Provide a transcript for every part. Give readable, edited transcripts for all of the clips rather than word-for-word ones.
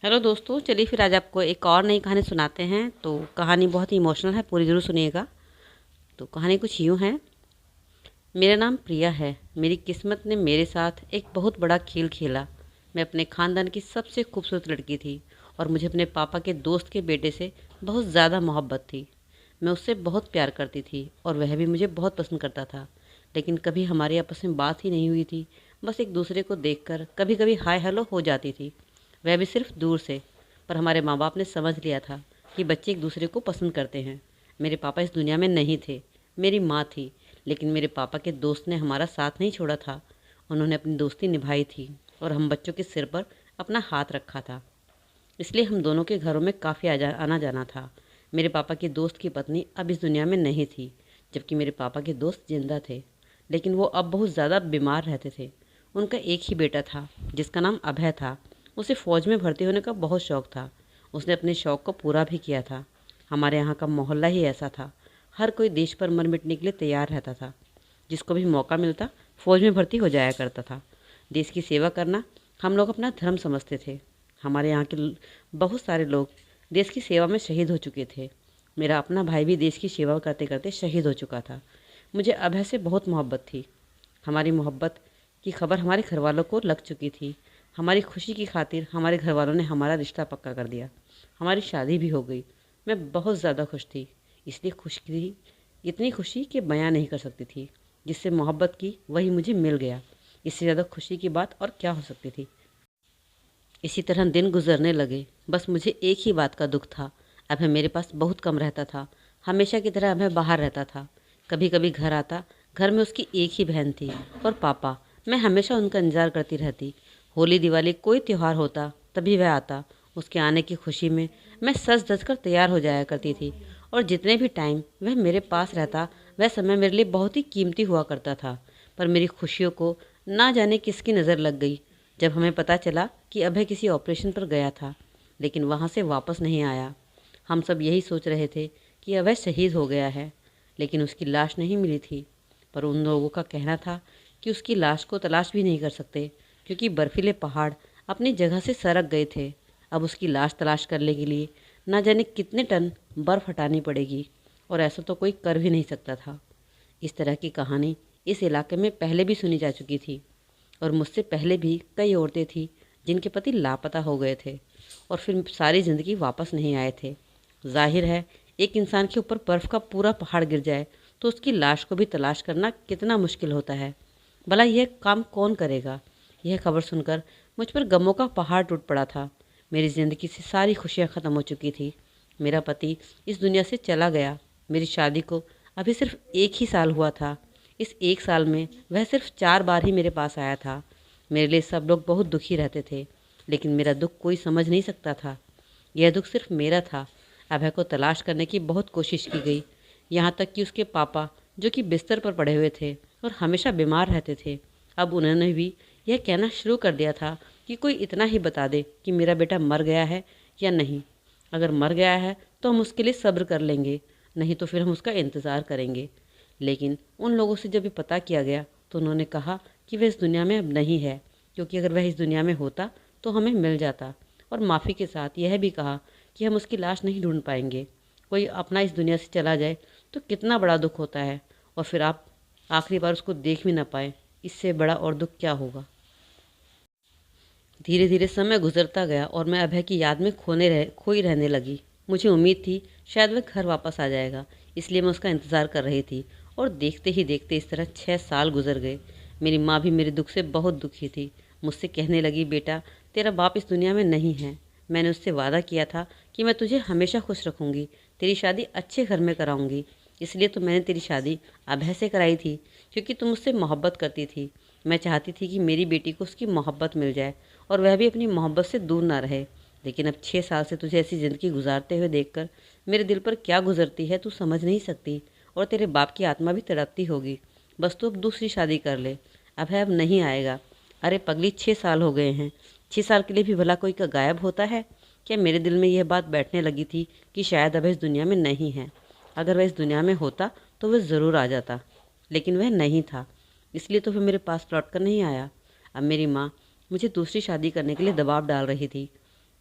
Hello दोस्तों, चलिए फिर आज आपको एक और नई कहानी सुनाते हैं। तो कहानी बहुत ही इमोशनल है, पूरी ज़रूर सुनिएगा। तो कहानी कुछ यूँ है। मेरा नाम प्रिया है। मेरी किस्मत ने मेरे साथ एक बहुत बड़ा खेल खेला। मैं अपने ख़ानदान की सबसे खूबसूरत लड़की थी और मुझे अपने पापा के दोस्त के बेटे से बहुत ज़्यादा मोहब्बत थी। मैं उससे बहुत प्यार करती थी और वह भी मुझे बहुत पसंद करता था। लेकिन कभी हमारी आपस में बात ही नहीं हुई थी। बस एक दूसरे को देखकर कभी कभी हाय हेलो हो जाती थी, वह भी सिर्फ दूर से। पर हमारे माँ बाप ने समझ लिया था कि बच्चे एक दूसरे को पसंद करते हैं। मेरे पापा इस दुनिया में नहीं थे, मेरी माँ थी। लेकिन मेरे पापा के दोस्त ने हमारा साथ नहीं छोड़ा था। उन्होंने अपनी दोस्ती निभाई थी और हम बच्चों के सिर पर अपना हाथ रखा था। इसलिए हम दोनों के घरों में काफ़ी आना जाना था। मेरे पापा की दोस्त की पत्नी अब इस दुनिया में नहीं थी, जबकि मेरे पापा के दोस्त जिंदा थे। लेकिन वो अब बहुत ज़्यादा बीमार रहते थे। उनका एक ही बेटा था जिसका नाम अभय था। उसे फ़ौज में भर्ती होने का बहुत शौक़ था। उसने अपने शौक़ को पूरा भी किया था। हमारे यहाँ का मोहल्ला ही ऐसा था। हर कोई देश पर मर मिटने के लिए तैयार रहता था। जिसको भी मौका मिलता फ़ौज में भर्ती हो जाया करता था। देश की सेवा करना हम लोग अपना धर्म समझते थे। हमारे यहाँ के बहुत सारे लोग देश की सेवा में शहीद हो चुके थे। मेरा अपना भाई भी देश की सेवा करते करते शहीद हो चुका था। मुझे अभय से बहुत मोहब्बत थी। हमारी मोहब्बत की खबर हमारे घर वालों को लग चुकी थी। हमारी खुशी की खातिर हमारे घर वालों ने हमारा रिश्ता पक्का कर दिया। हमारी शादी भी हो गई। मैं बहुत ज़्यादा खुश थी। इसलिए खुश थी, इतनी खुशी कि बयां नहीं कर सकती थी। जिससे मोहब्बत की वही मुझे मिल गया। इससे ज़्यादा खुशी की बात और क्या हो सकती थी। इसी तरह दिन गुजरने लगे। बस मुझे एक ही बात का दुख था, अभय मेरे पास बहुत कम रहता था। हमेशा की तरह अभय बाहर रहता था। कभी कभी घर आता। घर में उसकी एक ही बहन थी और पापा। मैं हमेशा उनका इंतज़ार करती रहती। होली दिवाली कोई त्यौहार होता तभी वह आता। उसके आने की खुशी में मैं सज धज कर तैयार हो जाया करती थी। और जितने भी टाइम वह मेरे पास रहता, वह समय मेरे लिए बहुत ही कीमती हुआ करता था। पर मेरी खुशियों को ना जाने किसकी नज़र लग गई जब हमें पता चला कि अभय किसी ऑपरेशन पर गया था, लेकिन वहाँ से वापस नहीं आया। हम सब यही सोच रहे थे कि अभय शहीद हो गया है, लेकिन उसकी लाश नहीं मिली थी। पर उन लोगों का कहना था कि उसकी लाश को तलाश भी नहीं कर सकते, क्योंकि बर्फीले पहाड़ अपनी जगह से सरक गए थे। अब उसकी लाश तलाश करने के लिए ना जाने कितने टन बर्फ़ हटानी पड़ेगी, और ऐसा तो कोई कर भी नहीं सकता था। इस तरह की कहानी इस इलाके में पहले भी सुनी जा चुकी थी, और मुझसे पहले भी कई औरतें थीं जिनके पति लापता हो गए थे और फिर सारी ज़िंदगी वापस नहीं आए थे। जाहिर है, एक इंसान के ऊपर बर्फ़ का पूरा पहाड़ गिर जाए तो उसकी लाश को भी तलाश करना कितना मुश्किल होता है। भला यह काम कौन करेगा। यह खबर सुनकर मुझ पर गमों का पहाड़ टूट पड़ा था। मेरी ज़िंदगी से सारी खुशियाँ ख़त्म हो चुकी थी। मेरा पति इस दुनिया से चला गया। मेरी शादी को अभी सिर्फ एक ही साल हुआ था। इस एक साल में वह सिर्फ 4 बार ही मेरे पास आया था। मेरे लिए सब लोग बहुत दुखी रहते थे, लेकिन मेरा दुख कोई समझ नहीं सकता था। यह दुख सिर्फ मेरा था। अभय को तलाश करने की बहुत कोशिश की गई, यहाँ तक कि उसके पापा, जो कि बिस्तर पर पड़े हुए थे और हमेशा बीमार रहते थे, अब उन्होंने भी यह कहना शुरू कर दिया था कि कोई इतना ही बता दे कि मेरा बेटा मर गया है या नहीं। अगर मर गया है तो हम उसके लिए सब्र कर लेंगे, नहीं तो फिर हम उसका इंतज़ार करेंगे। लेकिन उन लोगों से जब भी पता किया गया तो उन्होंने कहा कि वह इस दुनिया में अब नहीं है, क्योंकि अगर वह इस दुनिया में होता तो हमें मिल जाता। और माफ़ी के साथ यह भी कहा कि हम उसकी लाश नहीं ढूंढ पाएंगे। कोई अपना इस दुनिया से चला जाए तो कितना बड़ा दुख होता है, और फिर आप आखिरी बार उसको देख भी ना पाए, इससे बड़ा और दुख क्या होगा। धीरे धीरे समय गुजरता गया और मैं अभय की याद में खोई रहने लगी। मुझे उम्मीद थी शायद वह घर वापस आ जाएगा, इसलिए मैं उसका इंतज़ार कर रही थी। और देखते ही देखते इस तरह 6 साल गुजर गए। मेरी माँ भी मेरे दुख से बहुत दुखी थी। मुझसे कहने लगी, बेटा तेरा बाप इस दुनिया में नहीं है। मैंने उससे वादा किया था कि मैं तुझे हमेशा खुश रखूँगी, तेरी शादी अच्छे घर में कराऊँगी। इसलिए तो मैंने तेरी शादी अभय से कराई थी, क्योंकि तुम उससे मोहब्बत करती थी। मैं चाहती थी कि मेरी बेटी को उसकी मोहब्बत मिल जाए और वह भी अपनी मोहब्बत से दूर ना रहे। लेकिन अब 6 साल से तुझे ऐसी ज़िंदगी गुजारते हुए देखकर मेरे दिल पर क्या गुजरती है तू समझ नहीं सकती, और तेरे बाप की आत्मा भी तड़पती होगी। बस तू अब दूसरी शादी कर ले। अभय अब नहीं आएगा। अरे पगली, 6 साल हो गए हैं। 6 साल के लिए भी भला कोई का गायब होता है क्या। मेरे दिल में यह बात बैठने लगी थी कि शायद अभय इस दुनिया में नहीं है। अगर वह इस दुनिया में होता तो वह ज़रूर आ जाता, लेकिन वह नहीं था। इसलिए तो वह मेरे पास लौट कर नहीं आया। अब मेरी माँ मुझे दूसरी शादी करने के लिए दबाव डाल रही थी।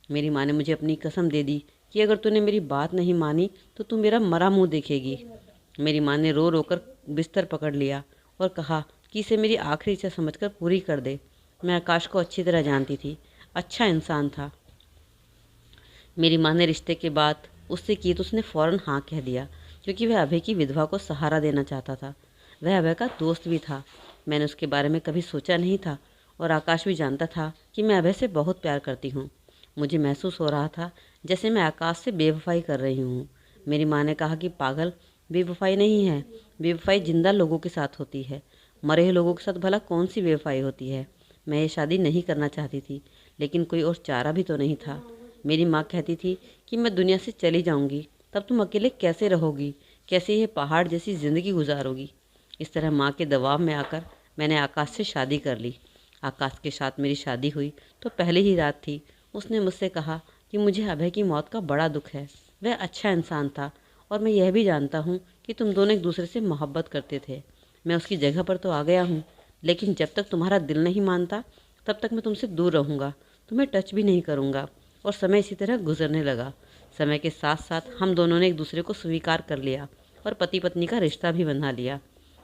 मेरी माँ ने मुझे अपनी कसम दे दी कि अगर तूने मेरी बात नहीं मानी तो तू मेरा मरा मुंह देखेगी। मेरी माँ ने रो रो कर बिस्तर पकड़ लिया और कहा कि इसे मेरी आखिरी इच्छा समझकर पूरी कर दे। मैं आकाश को अच्छी तरह जानती थी, अच्छा इंसान था। मेरी माँ ने रिश्ते के बात उससे की तो उसने फ़ौरन हाँ कह दिया, क्योंकि वह अभय की विधवा को सहारा देना चाहता था। वह अभय का दोस्त भी था। मैंने उसके बारे में कभी सोचा नहीं था और आकाश भी जानता था कि मैं अभय से बहुत प्यार करती हूँ। मुझे महसूस हो रहा था जैसे मैं आकाश से बेवफाई कर रही हूँ। मेरी माँ ने कहा कि पागल, बेवफाई नहीं है, बेवफाई जिंदा लोगों के साथ होती है, मरे हुए लोगों के साथ भला कौन सी बेवफाई होती है। मैं ये शादी नहीं करना चाहती थी, लेकिन कोई और चारा भी तो नहीं था। मेरी माँ कहती थी कि मैं दुनिया से चली जाऊंगी, तब तुम अकेले कैसे रहोगी, कैसे ये पहाड़ जैसी ज़िंदगी गुजारोगी। इस तरह माँ के दबाव में आकर मैंने आकाश से शादी कर ली। आकाश के साथ मेरी शादी हुई तो पहली ही रात थी। उसने मुझसे कहा कि मुझे अभय की मौत का बड़ा दुख है। वह अच्छा इंसान था और मैं यह भी जानता हूँ कि तुम दोनों एक दूसरे से मोहब्बत करते थे। मैं उसकी जगह पर तो आ गया हूँ, लेकिन जब तक तुम्हारा दिल नहीं मानता तब तक मैं तुमसे दूर रहूँगा, तुम्हें टच भी नहीं करूँगा। और समय इसी तरह गुजरने लगा। समय के साथ साथ हम दोनों ने एक दूसरे को स्वीकार कर लिया और पति पत्नी का रिश्ता भी बना लिया।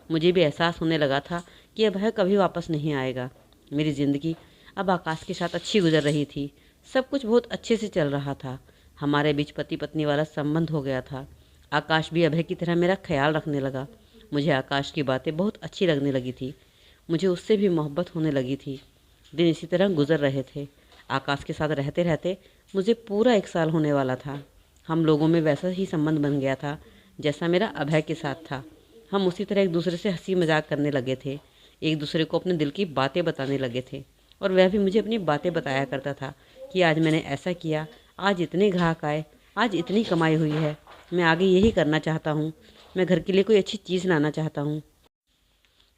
मुझे भी एहसास होने लगा था कि अब वह कभी वापस नहीं आएगा। मेरी ज़िंदगी अब आकाश के साथ अच्छी गुजर रही थी। सब कुछ बहुत अच्छे से चल रहा था। हमारे बीच पति पत्नी वाला संबंध हो गया था। आकाश भी अभय की तरह मेरा ख्याल रखने लगा। मुझे आकाश की बातें बहुत अच्छी लगने लगी थी। मुझे उससे भी मोहब्बत होने लगी थी। दिन इसी तरह गुजर रहे थे। आकाश के साथ रहते रहते मुझे पूरा 1 साल होने वाला था। हम लोगों में वैसा ही संबंध बन गया था जैसा मेरा अभय के साथ था। हम उसी तरह एक दूसरे से हंसी मजाक करने लगे थे, एक दूसरे को अपने दिल की बातें बताने लगे थे। और वह भी मुझे अपनी बातें बताया करता था कि आज मैंने ऐसा किया, आज इतने ग्राहक आए, आज इतनी कमाई हुई है, मैं आगे यही करना चाहता हूँ, मैं घर के लिए कोई अच्छी चीज़ लाना चाहता हूँ।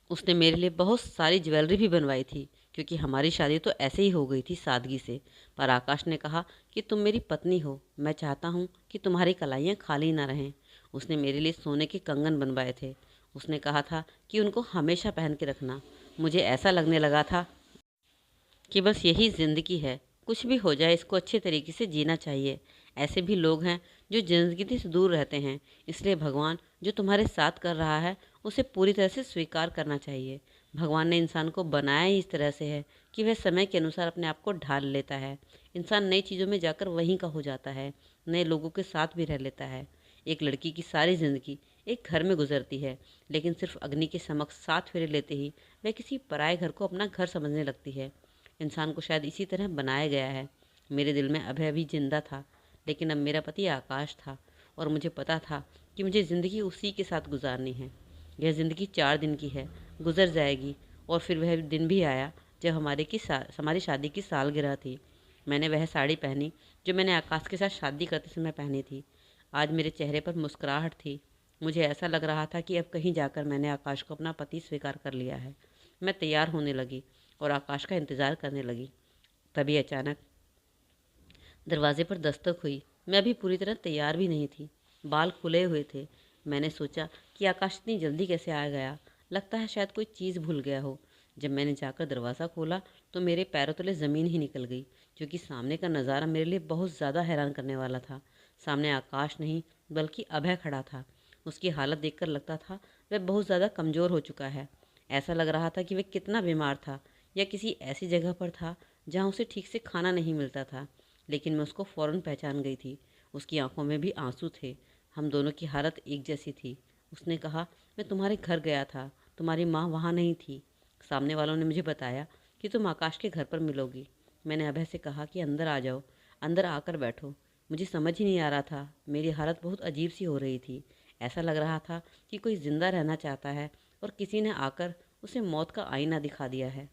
उसने मेरे लिए बहुत सारी ज्वेलरी भी बनवाई थी, क्योंकि हमारी शादी तो ऐसे ही हो गई थी, सादगी से। पर आकाश ने कहा कि तुम मेरी पत्नी हो, मैं चाहता हूँ कि तुम्हारी कलाइयाँ खाली ना रहें। उसने मेरे लिए सोने के कंगन बनवाए थे। उसने कहा था कि उनको हमेशा पहन के रखना। मुझे ऐसा लगने लगा था कि बस यही ज़िंदगी है, कुछ भी हो जाए इसको अच्छे तरीके से जीना चाहिए। ऐसे भी लोग हैं जो ज़िंदगी से दूर रहते हैं, इसलिए भगवान जो तुम्हारे साथ कर रहा है उसे पूरी तरह से स्वीकार करना चाहिए। भगवान ने इंसान को बनाया ही इस तरह से है कि वह समय के अनुसार अपने आप को ढाल लेता है। इंसान नई चीज़ों में जाकर वहीं का हो जाता है, नए लोगों के साथ भी रह लेता है। एक लड़की की सारी ज़िंदगी एक घर में गुजरती है, लेकिन सिर्फ अग्नि के समक्ष 7 फेरे लेते ही वह किसी पराए घर को अपना घर समझने लगती है। इंसान को शायद इसी तरह बनाया गया है। मेरे दिल में अभय अभी जिंदा था, लेकिन अब मेरा पति आकाश था और मुझे पता था कि मुझे ज़िंदगी उसी के साथ गुजारनी है। यह ज़िंदगी 4 दिन की है, गुजर जाएगी। और फिर वह दिन भी आया जब हमारी शादी की सालगिरह थी। मैंने वह साड़ी पहनी जो मैंने आकाश के साथ शादी करते समय पहनी थी। आज मेरे चेहरे पर मुस्कुराहट थी। मुझे ऐसा लग रहा था कि अब कहीं जाकर मैंने आकाश को अपना पति स्वीकार कर लिया है। मैं तैयार होने लगी और आकाश का इंतज़ार करने लगी। तभी अचानक दरवाजे पर दस्तक हुई। मैं अभी पूरी तरह तैयार भी नहीं थी, बाल खुले हुए थे। मैंने सोचा कि आकाश इतनी जल्दी कैसे आ गया, लगता है शायद कोई चीज़ भूल गया हो। जब मैंने जाकर दरवाज़ा खोला तो मेरे पैरों तले ज़मीन ही निकल गई, क्योंकि सामने का नज़ारा मेरे लिए बहुत ज़्यादा हैरान करने वाला था। सामने आकाश नहीं बल्कि अभय खड़ा था। उसकी हालत देखकर लगता था वह बहुत ज़्यादा कमज़ोर हो चुका है। ऐसा लग रहा था कि वह कितना बीमार था या किसी ऐसी जगह पर था जहाँ उसे ठीक से खाना नहीं मिलता था। लेकिन मैं उसको फ़ौरन पहचान गई थी। उसकी आंखों में भी आंसू थे। हम दोनों की हालत एक जैसी थी। उसने कहा, मैं तुम्हारे घर गया था, तुम्हारी माँ वहाँ नहीं थी। सामने वालों ने मुझे बताया कि तुम आकाश के घर पर मिलोगी। मैंने अभय से कहा कि अंदर आ जाओ, अंदर आकर बैठो। मुझे समझ ही नहीं आ रहा था, मेरी हालत बहुत अजीब सी हो रही थी। ऐसा लग रहा था कि कोई ज़िंदा रहना चाहता है और किसी ने आकर उसे मौत का आईना दिखा दिया है।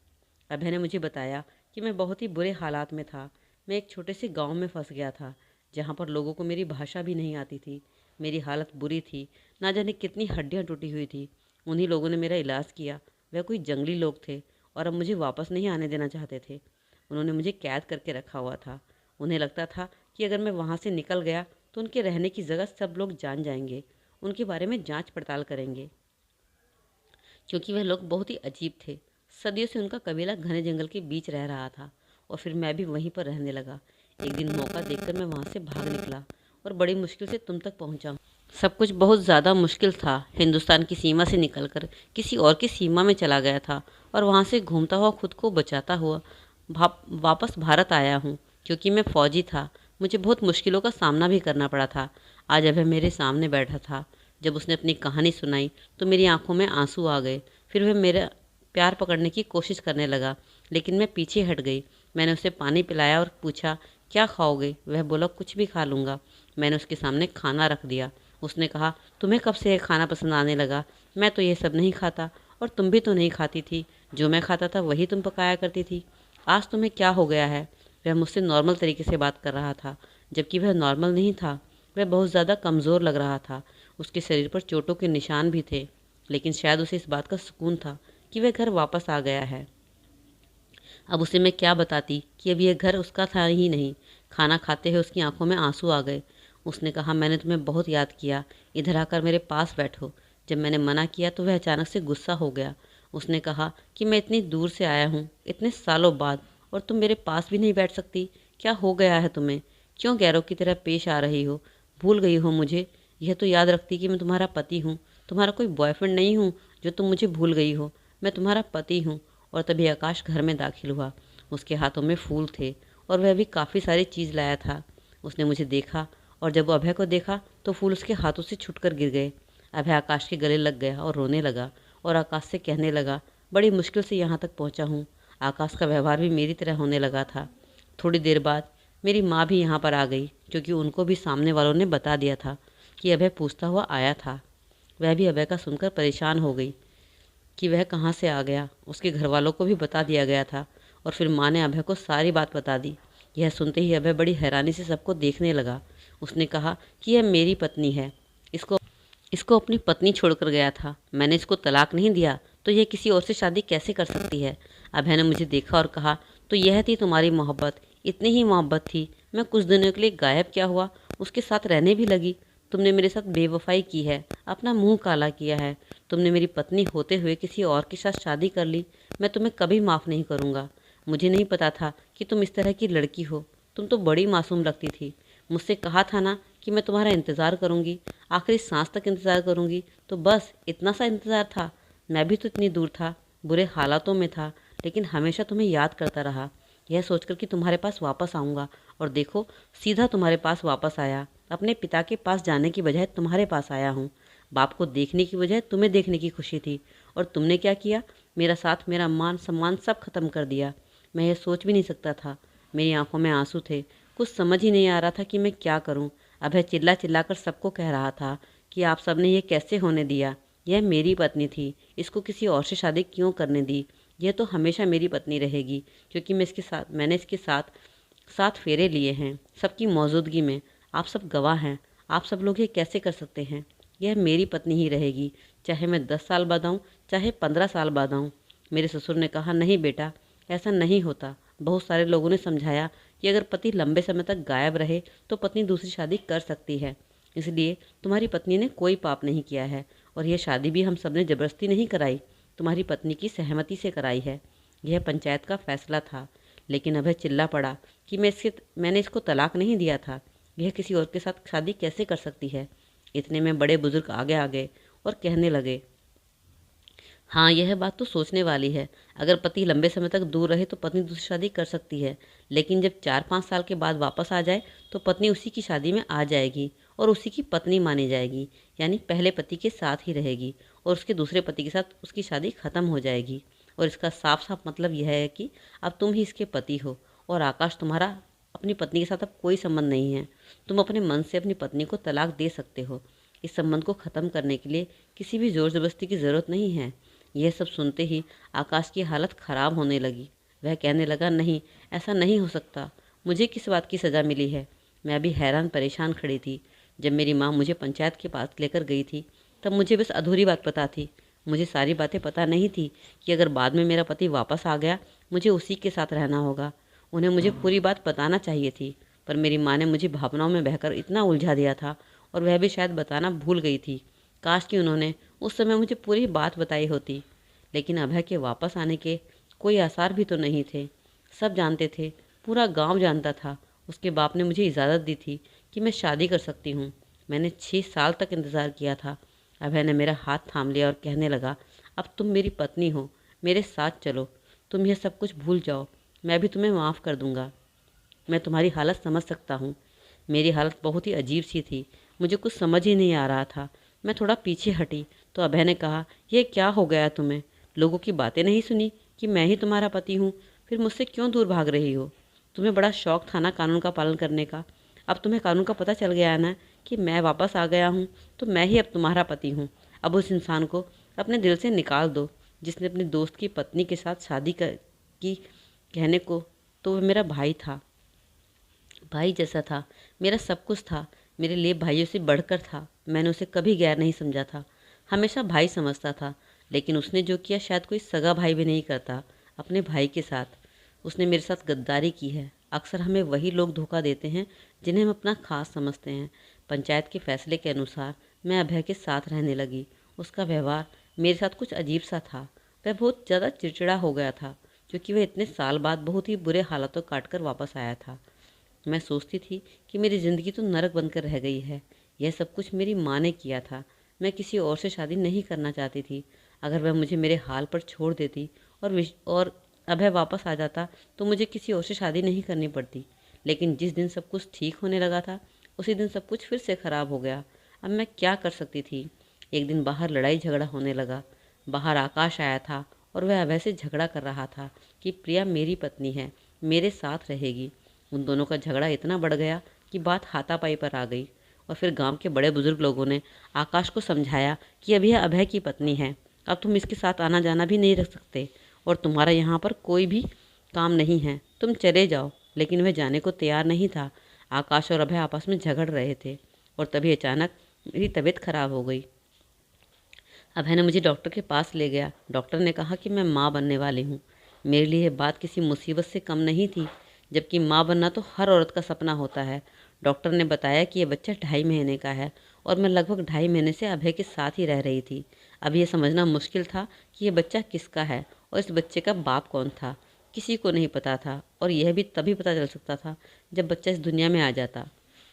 अभय ने मुझे बताया कि मैं बहुत ही बुरे हालात में था। मैं एक छोटे से गांव में फंस गया था, जहां पर लोगों को मेरी भाषा भी नहीं आती थी। मेरी हालत बुरी थी, ना जाने कितनी हड्डियां टूटी हुई थी। उन्हीं लोगों ने मेरा इलाज किया। वह कोई जंगली लोग थे और अब मुझे वापस नहीं आने देना चाहते थे। उन्होंने मुझे कैद करके रखा हुआ था। उन्हें लगता था कि अगर मैं वहाँ से निकल गया तो उनके रहने की जगह सब लोग जान जाएंगे, उनके बारे में जांच पड़ताल करेंगे, क्योंकि वह लोग बहुत ही अजीब थे। सदियों से उनका कबीला घने जंगल के बीच रह रहा था और फिर मैं भी वहीं पर रहने लगा। एक दिन मौका देखकर मैं वहाँ से भाग निकला और बड़ी मुश्किल से तुम तक पहुँचा। सब कुछ बहुत ज़्यादा मुश्किल था। हिंदुस्तान की सीमा से निकलकर किसी और की सीमा में चला गया था और वहाँ से घूमता हुआ खुद को बचाता हुआ वापस भारत आया हूँ। क्योंकि मैं फ़ौजी था, मुझे बहुत मुश्किलों का सामना भी करना पड़ा था। आज अभय मेरे सामने बैठा था। जब उसने अपनी कहानी सुनाई तो मेरी आंखों में आंसू आ गए। फिर वह मेरा प्यार पकड़ने की कोशिश करने लगा, लेकिन मैं पीछे हट गई। मैंने उसे पानी पिलाया और पूछा, क्या खाओगे? वह बोला, कुछ भी खा लूँगा। मैंने उसके सामने खाना रख दिया। उसने कहा, तुम्हें कब से यह खाना पसंद आने लगा? मैं तो ये सब नहीं खाता और तुम भी तो नहीं खाती थी। जो मैं खाता था वही तुम पकाया करती थी। आज तुम्हें क्या हो गया है? वह मुझसे नॉर्मल तरीके से बात कर रहा था, जबकि वह नॉर्मल नहीं था। वह बहुत ज़्यादा कमज़ोर लग रहा था। उसके शरीर पर चोटों के निशान भी थे, लेकिन शायद उसे इस बात का सुकून था कि वह घर वापस आ गया है। अब उसे मैं क्या बताती कि अब यह घर उसका था ही नहीं। खाना खाते हुए उसकी आंखों में आंसू आ गए। उसने कहा, मैंने तुम्हें बहुत याद किया, इधर आकर मेरे पास बैठो। जब मैंने मना किया तो वह अचानक से गुस्सा हो गया। उसने कहा कि मैं इतनी दूर से आया हूँ, इतने सालों बाद, और तुम मेरे पास भी नहीं बैठ सकती। क्या हो गया है तुम्हें? क्यों गैरों की तरह पेश आ रही हो? भूल गई हो मुझे? यह तो याद रखती कि मैं तुम्हारा पति हूँ, तुम्हारा कोई बॉयफ्रेंड नहीं हूँ जो तुम मुझे भूल गई हो। मैं तुम्हारा पति हूँ। और तभी आकाश घर में दाखिल हुआ। उसके हाथों में फूल थे और वह भी काफ़ी सारी चीज़ लाया था। उसने मुझे देखा और जब वो अभय को देखा तो फूल उसके हाथों से छूटकर गिर गए। अभय आकाश के गले लग गया और रोने लगा और आकाश से कहने लगा, बड़ी मुश्किल से यहाँ तक पहुँचा हूँ। आकाश का व्यवहार भी मेरी तरह होने लगा था। थोड़ी देर बाद मेरी माँ भी यहाँ पर आ गई, क्योंकि उनको भी सामने वालों ने बता दिया था कि अभय पूछता हुआ आया था। वह भी अभय का सुनकर परेशान हो गई कि वह कहाँ से आ गया। उसके घर वालों को भी बता दिया गया था और फिर माँ ने अभय को सारी बात बता दी। यह सुनते ही अभय बड़ी हैरानी से सबको देखने लगा। उसने कहा कि यह मेरी पत्नी है, इसको इसको अपनी पत्नी छोड़कर गया था। मैंने इसको तलाक नहीं दिया तो यह किसी और से शादी कैसे कर सकती है? अभय ने मुझे देखा और कहा, तो यह थी तुम्हारी मोहब्बत? इतनी ही मोहब्बत थी? मैं कुछ दिनों के लिए गायब क्या हुआ, उसके साथ रहने भी लगी। तुमने मेरे साथ बेवफाई की है, अपना मुंह काला किया है। तुमने मेरी पत्नी होते हुए किसी और के साथ शादी कर ली। मैं तुम्हें कभी माफ़ नहीं करूँगा। मुझे नहीं पता था कि तुम इस तरह की लड़की हो। तुम तो बड़ी मासूम लगती थी। मुझसे कहा था ना कि मैं तुम्हारा इंतज़ार करूँगी, आखिरी सांस तक इंतज़ार करूँगी। तो बस इतना सा इंतज़ार था। मैं भी तो इतनी दूर था, बुरे हालातों में था, लेकिन हमेशा तुम्हें याद करता रहा, यह सोचकर कि तुम्हारे पास वापस आऊँगा। और देखो, सीधा तुम्हारे पास वापस आया। अपने पिता के पास जाने की बजाय तुम्हारे पास आया हूँ। बाप को देखने की बजाय तुम्हें देखने की खुशी थी, और तुमने क्या किया? मेरा साथ, मेरा मान सम्मान सब खत्म कर दिया। मैं ये सोच भी नहीं सकता था। मेरी आंखों में आंसू थे। कुछ समझ ही नहीं आ रहा था कि मैं क्या करूं। अभय चिल्ला चिल्ला कर सबको कह रहा था कि आप सब ने ये कैसे होने दिया? यह मेरी पत्नी थी, इसको किसी और से शादी क्यों करने दी? यह तो हमेशा मेरी पत्नी रहेगी, क्योंकि मैंने इसके साथ 7 फेरे लिए हैं, सबकी मौजूदगी में। आप सब गवाह हैं। आप सब लोग ये कैसे कर सकते हैं? यह मेरी पत्नी ही रहेगी, चाहे मैं 10 साल बाद आऊँ, चाहे 15 साल बाद आऊँ। मेरे ससुर ने कहा, नहीं बेटा, ऐसा नहीं होता। बहुत सारे लोगों ने समझाया कि अगर पति लंबे समय तक गायब रहे तो पत्नी दूसरी शादी कर सकती है। इसलिए तुम्हारी पत्नी ने कोई पाप नहीं किया है, और यह शादी भी हम सब ने ज़बरदस्ती नहीं कराई, तुम्हारी पत्नी की सहमति से कराई है। यह पंचायत का फैसला था। लेकिन अभय चिल्ला पड़ा कि मैंने इसको तलाक नहीं दिया था। यह किसी और के साथ शादी कैसे कर सकती है? इतने में बड़े बुजुर्ग आगे आ गए और कहने लगे, हाँ, यह बात तो सोचने वाली है। अगर पति लंबे समय तक दूर रहे तो पत्नी दूसरी शादी कर सकती है, लेकिन जब 4-5 साल के बाद वापस आ जाए तो पत्नी उसी की शादी में आ जाएगी और उसी की पत्नी मानी जाएगी, यानी पहले पति के साथ ही रहेगी और उसके दूसरे पति के साथ उसकी शादी खत्म हो जाएगी। और इसका साफ साफ मतलब यह है कि अब तुम ही इसके पति हो और आकाश तुम्हारा अपनी पत्नी के साथ अब कोई संबंध नहीं है। तुम अपने मन से अपनी पत्नी को तलाक दे सकते हो। इस संबंध को ख़त्म करने के लिए किसी भी ज़ोर ज़बरदस्ती की ज़रूरत नहीं है। यह सब सुनते ही आकाश की हालत ख़राब होने लगी। वह कहने लगा, नहीं, ऐसा नहीं हो सकता। मुझे किस बात की सज़ा मिली है? मैं अभी हैरान परेशान खड़ी थी। जब मेरी माँ मुझे पंचायत के पास लेकर गई थी तब मुझे बस अधूरी बात पता थी। मुझे सारी बातें पता नहीं थी कि अगर बाद में मेरा पति वापस आ गया मुझे उसी के साथ रहना होगा। उन्हें मुझे पूरी बात बताना चाहिए थी, पर मेरी माँ ने मुझे भावनाओं में बहकर इतना उलझा दिया था, और वह भी शायद बताना भूल गई थी। काश कि उन्होंने उस समय मुझे पूरी बात बताई होती। लेकिन अभय के वापस आने के कोई आसार भी तो नहीं थे। सब जानते थे, पूरा गांव जानता था, उसके बाप ने मुझे इजाज़त दी थी कि मैं शादी कर सकती हूँ। मैंने 6 साल तक इंतज़ार किया था। अभय ने मेरा हाथ थाम लिया और कहने लगा, अब तुम मेरी पत्नी हो, मेरे साथ चलो, तुम यह सब कुछ भूल जाओ, मैं भी तुम्हें माफ़ कर दूंगा। मैं तुम्हारी हालत समझ सकता हूँ। मेरी हालत बहुत ही अजीब सी थी, मुझे कुछ समझ ही नहीं आ रहा था। मैं थोड़ा पीछे हटी तो अभय ने कहा, यह क्या हो गया तुम्हें? लोगों की बातें नहीं सुनी कि मैं ही तुम्हारा पति हूँ? फिर मुझसे क्यों दूर भाग रही हो? तुम्हें बड़ा शौक था ना कानून का पालन करने का। अब तुम्हें कानून का पता चल गया है ना कि मैं वापस आ गया हूँ, तो मैं ही अब तुम्हारा पति हूँ। अब उस इंसान को अपने दिल से निकाल दो जिसने अपनी दोस्त की पत्नी के साथ शादी की। कहने को तो वह मेरा भाई था, भाई जैसा था, मेरा सब कुछ था, मेरे लिए भाइयों से बढ़कर था। मैंने उसे कभी गैर नहीं समझा था, हमेशा भाई समझता था। लेकिन उसने जो किया शायद कोई सगा भाई भी नहीं करता अपने भाई के साथ। उसने मेरे साथ गद्दारी की है। अक्सर हमें वही लोग धोखा देते हैं जिन्हें हम अपना खास समझते हैं। पंचायत के फैसले के अनुसार मैं अभय के साथ रहने लगी। उसका व्यवहार मेरे साथ कुछ अजीब सा था। वह बहुत ज़्यादा चिड़चिड़ा हो गया था क्योंकि वह इतने साल बाद बहुत ही बुरे हालातों काट कर वापस आया था। मैं सोचती थी कि मेरी ज़िंदगी तो नरक बनकर रह गई है। यह सब कुछ मेरी माँ ने किया था। मैं किसी और से शादी नहीं करना चाहती थी। अगर वह मुझे मेरे हाल पर छोड़ देती और अभय वापस आ जाता तो मुझे किसी और से शादी नहीं करनी पड़ती। लेकिन जिस दिन सब कुछ ठीक होने लगा था उसी दिन सब कुछ फिर से ख़राब हो गया। अब मैं क्या कर सकती थी? एक दिन बाहर लड़ाई झगड़ा होने लगा। बाहर आकाश आया था और वह अभय से झगड़ा कर रहा था कि प्रिया मेरी पत्नी है, मेरे साथ रहेगी। उन दोनों का झगड़ा इतना बढ़ गया कि बात हाथापाई पर आ गई और फिर गांव के बड़े बुजुर्ग लोगों ने आकाश को समझाया कि अब यह अभय की पत्नी है, अब तुम इसके साथ आना जाना भी नहीं रख सकते और तुम्हारा यहाँ पर कोई भी काम नहीं है, तुम चले जाओ। लेकिन वह जाने को तैयार नहीं था। आकाश और अभय आपस में झगड़ रहे थे और तभी अचानक मेरी तबीयत खराब हो गई। अभय ने मुझे डॉक्टर के पास ले गया। डॉक्टर ने कहा कि मैं माँ बनने वाली हूँ। मेरे लिए यह बात किसी मुसीबत से कम नहीं थी, जबकि माँ बनना तो हर औरत का सपना होता है। डॉक्टर ने बताया कि यह बच्चा 2.5 महीने का है और मैं लगभग 2.5 महीने से अभय के साथ ही रह रही थी। अब यह समझना मुश्किल था कि यह बच्चा किसका है और इस बच्चे का बाप कौन था। किसी को नहीं पता था और यह भी तभी पता चल सकता था जब बच्चा इस दुनिया में आ जाता।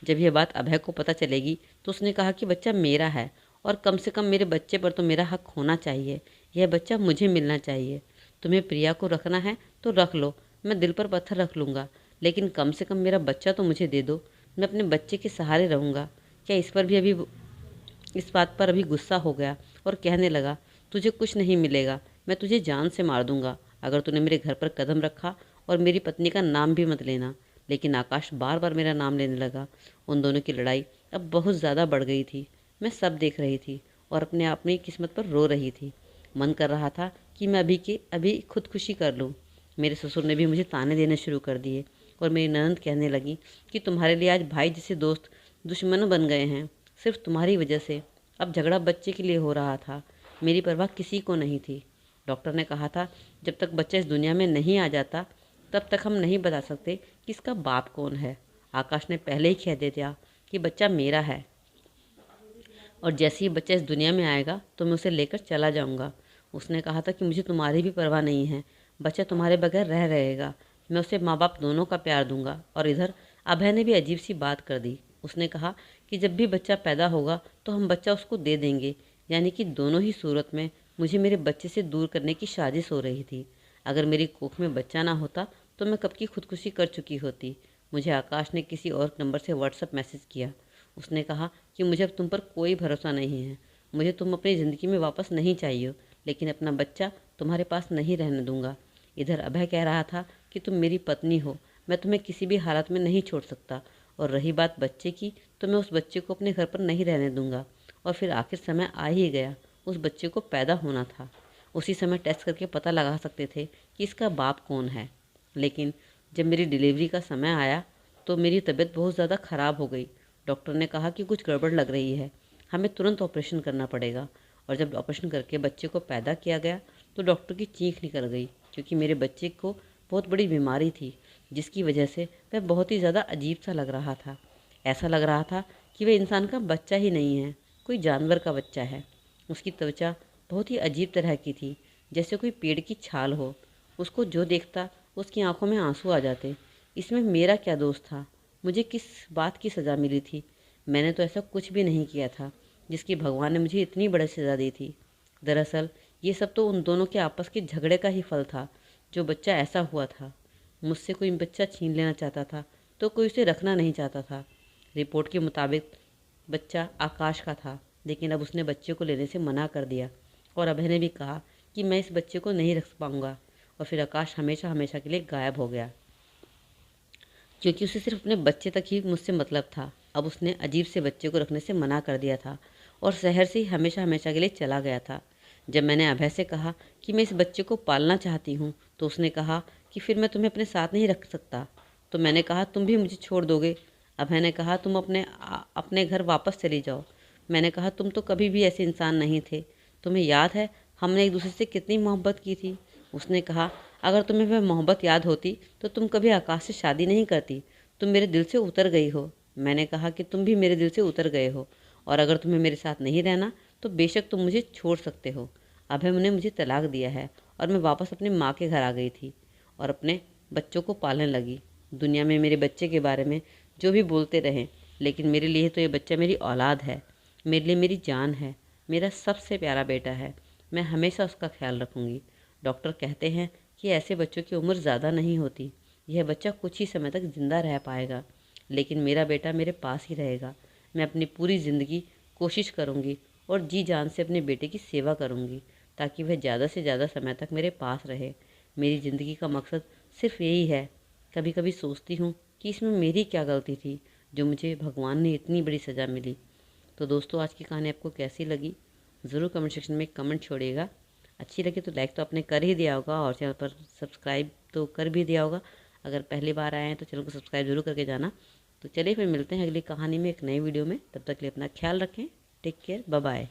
जब यह बात अभय को पता चलेगी तो उसने कहा कि बच्चा मेरा है और कम से कम मेरे बच्चे पर तो मेरा हक होना चाहिए। यह बच्चा मुझे मिलना चाहिए। तुम्हें प्रिया को रखना है तो रख लो, मैं दिल पर पत्थर रख लूँगा, लेकिन कम से कम मेरा बच्चा तो मुझे दे दो। मैं अपने बच्चे के सहारे रहूँगा। क्या इस बात पर अभी गुस्सा हो गया और कहने लगा, तुझे कुछ नहीं मिलेगा, मैं तुझे जान से मार दूंगा अगर तूने मेरे घर पर कदम रखा, और मेरी पत्नी का नाम भी मत लेना। लेकिन आकाश बार बार मेरा नाम लेने लगा। उन दोनों की लड़ाई अब बहुत ज़्यादा बढ़ गई थी। मैं सब देख रही थी और अपनी किस्मत पर रो रही थी। मन कर रहा था कि मैं अभी खुदकुशी कर लूँ। मेरे ससुर ने भी मुझे ताने देने शुरू कर दिए और मेरी ननद कहने लगी कि तुम्हारे लिए आज भाई जैसे दोस्त दुश्मन बन गए हैं, सिर्फ तुम्हारी वजह से। अब झगड़ा बच्चे के लिए हो रहा था, मेरी परवाह किसी को नहीं थी। डॉक्टर ने कहा था जब तक बच्चा इस दुनिया में नहीं आ जाता तब तक हम नहीं बता सकते कि इसका बाप कौन है। आकाश ने पहले ही कह दिया कि बच्चा मेरा है और जैसे ही बच्चा इस दुनिया में आएगा तो मैं उसे लेकर चला जाऊंगा। उसने कहा था कि मुझे तुम्हारी भी परवाह नहीं है, बच्चा तुम्हारे बगैर रह रहेगा, मैं उसे माँ बाप दोनों का प्यार दूंगा। और इधर अभय ने भी अजीब सी बात कर दी। उसने कहा कि जब भी बच्चा पैदा होगा तो हम बच्चा उसको दे देंगे, यानी कि दोनों ही सूरत में मुझे मेरे बच्चे से दूर करने की साजिश हो रही थी। अगर मेरी कोख में बच्चा ना होता तो मैं कब की खुदकुशी कर चुकी होती। मुझे आकाश ने किसी और नंबर से व्हाट्सएप मैसेज किया। उसने कहा कि मुझे अब तुम पर कोई भरोसा नहीं है, मुझे तुम अपनी ज़िंदगी में वापस नहीं चाहिए, लेकिन अपना बच्चा तुम्हारे पास नहीं रहने दूंगा। इधर अभय कह रहा था कि तुम मेरी पत्नी हो, मैं तुम्हें किसी भी हालत में नहीं छोड़ सकता, और रही बात बच्चे की तो मैं उस बच्चे को अपने घर पर नहीं रहने दूंगा। और फिर आखिर समय आ ही गया, उस बच्चे को पैदा होना था। उसी समय टेस्ट करके पता लगा सकते थे कि इसका बाप कौन है। लेकिन जब मेरी डिलीवरी का समय आया तो मेरी तबीयत बहुत ज़्यादा ख़राब हो गई। डॉक्टर ने कहा कि कुछ गड़बड़ लग रही है, हमें तुरंत ऑपरेशन करना पड़ेगा। और जब ऑपरेशन करके बच्चे को पैदा किया गया तो डॉक्टर की चीख निकल गई, क्योंकि मेरे बच्चे को बहुत बड़ी बीमारी थी जिसकी वजह से वह बहुत ही ज़्यादा अजीब सा लग रहा था। ऐसा लग रहा था कि वह इंसान का बच्चा ही नहीं है, कोई जानवर का बच्चा है। उसकी त्वचा बहुत ही अजीब तरह की थी, जैसे कोई पेड़ की छाल हो। उसको जो देखता उसकी आंखों में आंसू आ जाते। इसमें मेरा क्या दोष था? मुझे किस बात की सज़ा मिली थी? मैंने तो ऐसा कुछ भी नहीं किया था जिसकी भगवान ने मुझे इतनी बड़ी सज़ा दी थी। दरअसल ये सब तो उन दोनों के आपस के झगड़े का ही फल था। जो बच्चा ऐसा हुआ था, मुझसे कोई बच्चा छीन लेना चाहता था तो कोई उसे रखना नहीं चाहता था। रिपोर्ट के मुताबिक बच्चा आकाश का था, लेकिन अब उसने बच्चे को लेने से मना कर दिया और अभय ने भी कहा कि मैं इस बच्चे को नहीं रख पाऊंगा। और फिर आकाश हमेशा हमेशा के लिए गायब हो गया, क्योंकि उसे सिर्फ अपने बच्चे तक ही मुझसे मतलब था। अब उसने अजीब से बच्चे को रखने से मना कर दिया था और शहर से ही हमेशा हमेशा के लिए चला गया था। जब मैंने अभय से कहा कि मैं इस बच्चे को पालना चाहती हूँ, तो उसने कहा कि फिर मैं तुम्हें अपने साथ नहीं रख सकता। तो मैंने कहा तुम भी मुझे छोड़ दोगे? अभय ने कहा तुम अपने घर वापस चली जाओ। मैंने कहा तुम तो कभी भी ऐसे इंसान नहीं थे। तुम्हें याद है हमने एक दूसरे से कितनी मोहब्बत की थी? उसने कहा अगर तुम्हें वह मोहब्बत याद होती तो तुम कभी आकाश से शादी नहीं करती। तुम मेरे दिल से उतर गई हो। मैंने कहा कि तुम भी मेरे दिल से उतर गए हो, और अगर तुम्हें मेरे साथ नहीं रहना तो बेशक तुम मुझे छोड़ सकते हो। अभय ने मुझे तलाक दिया है और मैं वापस अपनी माँ के घर आ गई थी और अपने बच्चों को पालने लगी। दुनिया में मेरे बच्चे के बारे में जो भी बोलते रहें, लेकिन मेरे लिए तो ये बच्चा मेरी औलाद है, मेरे लिए मेरी जान है, मेरा सबसे प्यारा बेटा है। मैं हमेशा उसका ख्याल रखूँगी। डॉक्टर कहते हैं कि ऐसे बच्चों की उम्र ज़्यादा नहीं होती। यह बच्चा कुछ ही समय तक ज़िंदा रह पाएगा, लेकिन मेरा बेटा मेरे पास ही रहेगा। मैं अपनी पूरी ज़िंदगी कोशिश करूँगी और जी जान से अपने बेटे की सेवा करूँगी, ताकि वह ज़्यादा से ज़्यादा समय तक मेरे पास रहे। मेरी ज़िंदगी का मकसद सिर्फ यही है। कभी कभी सोचती हूँ कि इसमें मेरी क्या गलती थी जो मुझे भगवान ने इतनी बड़ी सज़ा मिली। तो दोस्तों, आज की कहानी आपको कैसी लगी ज़रूर कमेंट सेक्शन में कमेंट छोड़िएगा। अच्छी लगे तो लाइक तो आपने कर ही दिया होगा और चैनल पर सब्सक्राइब तो कर भी दिया होगा। अगर पहली बार आए हैं तो चैनल को सब्सक्राइब जरूर करके जाना। तो चलिए फिर मिलते हैं अगली कहानी में एक नई वीडियो में। तब तक के लिए अपना ख्याल रखें। Take care, bye bye.